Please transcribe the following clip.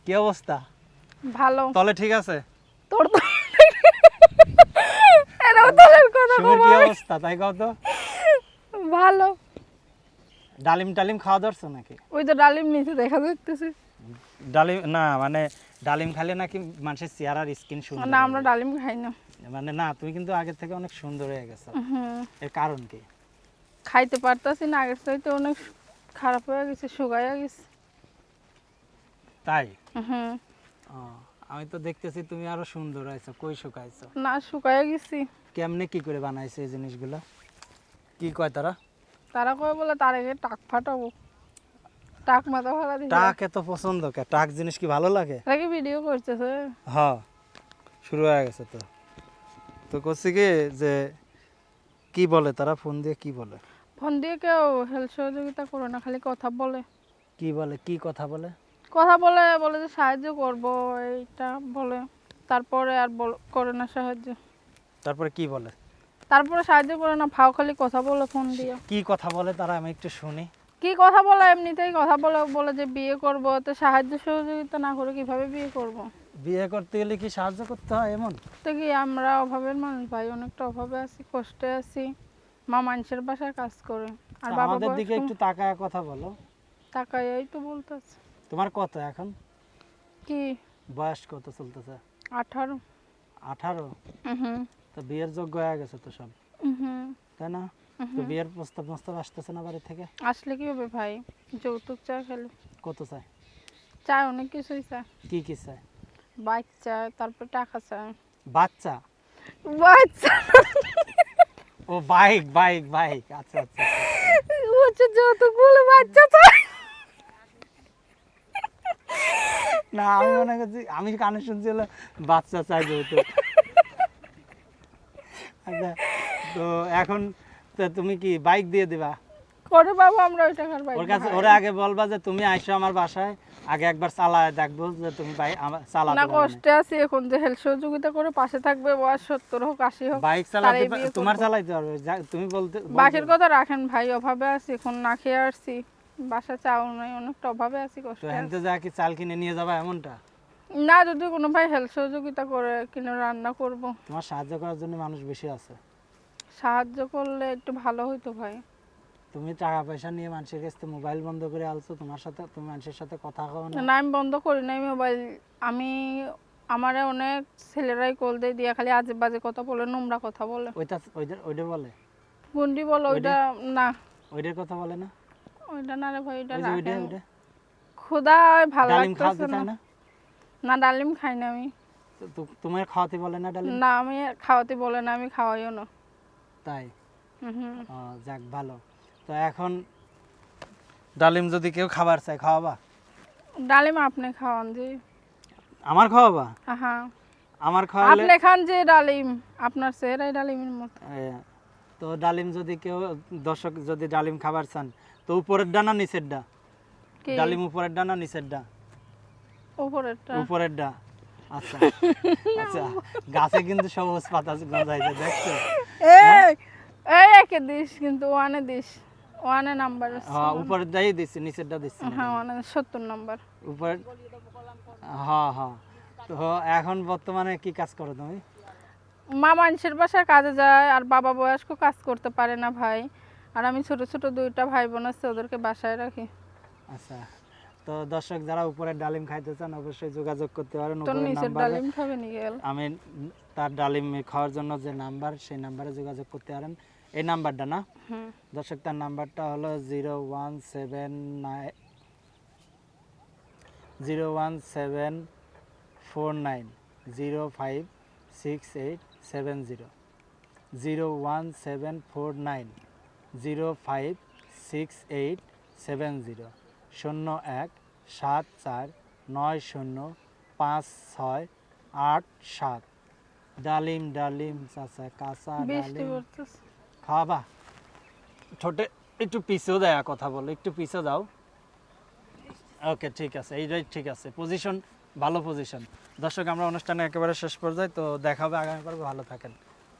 কি অবস্থা? ভালো। তলে ঠিক আছে? তোর তো এরকম তলের কথা সুমির কি অবস্থা তাই কও তো? ভালো। ডালিম টালিম খাওয়া ধরছো নাকি? ওই তো ডালিম নিচে দেখা যাচ্ছে। ডালিম না মানে ডালিম খেলে নাকি মানুষের চেহারা আর স্কিন সুন্দর না হয়ে আমরা যায়। ডালিম খাই না। মানে না তুমি কিন্তু আগের থেকে অনেক সুন্দর হয়ে গেছো। হুম। এর কারণ কি? খাইতে পারতাছি না, আগের চাইতে অনেক খারাপ হয়ে গেছে, শুকাইয়া গেছে। তাই? হুম। ও, আমি তো দেখতেছি তুমি আরো সুন্দর হয়েছো। কই শুকাইছো? না শুকাইয়া গেছি। কেমনে কি করে বানাইছো এই জিনিসগুলো? কি কয় তারা? তারা কয় বলে তার আগে টাক ফাটাবো, টাক মাথা ফাটা দিবে। টাক এত পছন্দ কে? টাক জিনিস কি ভালো লাগে? তাকে ভিডিও করতেছে। হ্যাঁ, শুরু হয়ে গেছে তো। তো করছি কি যে কি বলে তারা ফোন দিয়ে কি বলে? ফোন দিয়ে কেউ হেল্প সহযোগিতা করে না, খালি কথা বলে। কি বলে? কি কথা বলে? কথা বলে, বলে যে সাহায্য করব এইটা বলে, তারপরে আর করে না সাহায্য। তারপরে কি বলে? তারপরে সাহায্য করে না, ফাও খালি কথা বলে ফোন দিয়ে। কি কথা বলে তারা আমি একটু শুনি। কি কথা বলে? এমনিতেই কথা বলে, বলে যে বিয়ে করব, তো সাহায্য সহযোগিতা না করে কিভাবে বিয়ে করব? বিয়ে করতে গেলে কি সাহায্য করতে হয় এমন? তো কি আমরা অভাবের মানুষ ভাই, অনেকটা অভাবে আছি, কষ্টে আছি। মা মানুষের বাসায় কাজ করে, আর বাবা আমাদের দিকে বয়স্ক। একটু তাকায় কথা বলো। টাকাই তো বলতেছে। তোমার কত এখন? কি? বয়স কত চলতেছে? 18। 18? হুম তো বিয়ের যোগ্য হয়ে গেছে তো সব, হুম। তাই না? তো বিয়ের প্রস্তাব আসতেছে না বাড়ি থেকে? আসলে কি হবে ভাই, যৌতুক চায় খালি। কত চাই? চায় অনেক কিছুই চায়। কি কি চাই? বাইক চায়, তারপর টাকা চায়। বাচ্চা? বাচ্চা ও বাইক বাইক বাইক, আচ্ছা আচ্ছা। হচ্ছে যৌতুক বলে বাচ্চা চায়। না আমি মনে করছি, আমি কানে শুনছি হলো বাচ্চা চাই যেহেতু। আচ্ছা, তো এখন তো তুমি কি বাইক দিয়ে দিবা? করে বাবা আমরা ওই টাকার বাইক। ওর কাছে ওরা আগে বলবা যে তুমি আইসো আমার বাসায়, আগে একবার চালায় দেখবো যে তুমি বাইক চালাতে না পারো। কষ্টে আছি এখন, যে হেল্প সহযোগিতা করে পাশে থাকবে, বয়স 70 হোক 80 হোক। বাইক চালাতে তোমার চালাইতে পারবে, তুমি বলতে বাকির কথা রাখেন ভাই, অভাবে আছি এখন, না খেয়ে আসছি, বাসা চাও নাই, অনেকটা অভাবে আছি, তো কষ্টে হেনতে আছি। যা কি চাল কিনে নিয়ে যাবা এমনটা? না যদি কোনো ভাই হেল্প সহযোগিতা করে কিনে রান্না করব। তোমার সাহায্য করার জন্য মানুষ বেশি আছে। সাহায্য করলে একটু ভালো হইতো ভাই। তুমি টাকা পয়সা নিয়ে মানুষের কাছে মোবাইল বন্ধ করে আলছো, তোমার সাথে তুমি মানুষের সাথে কথা কও না। না আমি বন্ধ করি নাই মোবাইল। আমি আমারে অনেক ছেলেরাই কল দিয়ে দিয়া খালি আজে বাজে কথা বলে, নোংরা কথা বলে। ওইটা বলে? গুন্ডি বলে ওইটা না। ওইটার কথা বলে না? ওইটা না রে ভাই, ওইটা ওই যে ওইটা রাখেন। ওইটা ক্ষুধায় ভালো ডালিম খাওয়াতে লাগতেছে না। চায় না? না ডালিম খাই না আমি। তোমার খাওয়াতে বলে না ডালিম? না আমি খাওয়াতে বলে না, আমি খাওয়াইও না। তাই? হুম। ও যাক ভালো। তো এখন ডালিম যদি কেউ খাবার চায় খাওয়াবা? ডালিম আপনি খাওয়ান যে। আমার খাওয়াবা? হ্যাঁ আমার খাওয়ালে আপনি খান যে ডালিম, আপনার চেহারাই ডালিমের মতো। তো ডালিম যদি কেউ দর্শক যদি ডালিম খাবার চান, তো উপরের ডানা নিচের ডা? কি? ডালিম উপরের ডানা নিচের ডা? উপরেরটা। উপরের ডা। আচ্ছা আচ্ছা, গাছে কিন্তু সবুজ পাতা গজাইছে দেখছো? এই এই একে দিস কিন্তু, ওয়ানে দিস, ওয়ানে নাম্বার আছে। হ্যাঁ উপরের ডাই দিচ্ছি, নিচের ডা দিচ্ছি না। হ্যাঁ ওয়ানে 70 নাম্বার। উপর, হ্যাঁ হ্যাঁ। তো এখন বর্তমানে কি কাজ করো তুমি? মা মানুষের বাসায় কাজে যায়, আর বাবা বয়স্ক কাজ করতে পারে না ভাই, আর আমি ছোট ছোট 2টা ভাই বোন আছে, ওদেরকে বাসায় রাখি। আচ্ছা, তো দর্শক যারা উপরের ডালিম খাইতে চান অবশ্যই যোগাযোগ করতে পারেন তোর উপরের নিচের নাম্বারে। ডালিম খাবে নি গেল? আমি তার ডালিম খাওয়ার জন্য যে নাম্বার, সেই নাম্বারে যোগাযোগ করতে পারেন। এই নাম্বারটা না হুম। দর্শক, তার নাম্বারটা হলো 01749056870, 01749056870, 0174905687। ডালিম ডালিম চাচা, কাঁচা বৃষ্টি ডালিম পড়তেছে। খাওয়াবা? ছোটে একটু পিছেও দেয়া কথা বলো, একটু পিছে যাও। ওকে ঠিক আছে, এইটাই ঠিক আছে, পজিশন ভালো পজিশন। দর্শক আমরা অনুষ্ঠানে একেবারে শেষ পর্যায়ে, তো দেখা হবে আগামী পর্বে, ভালো থাকেন।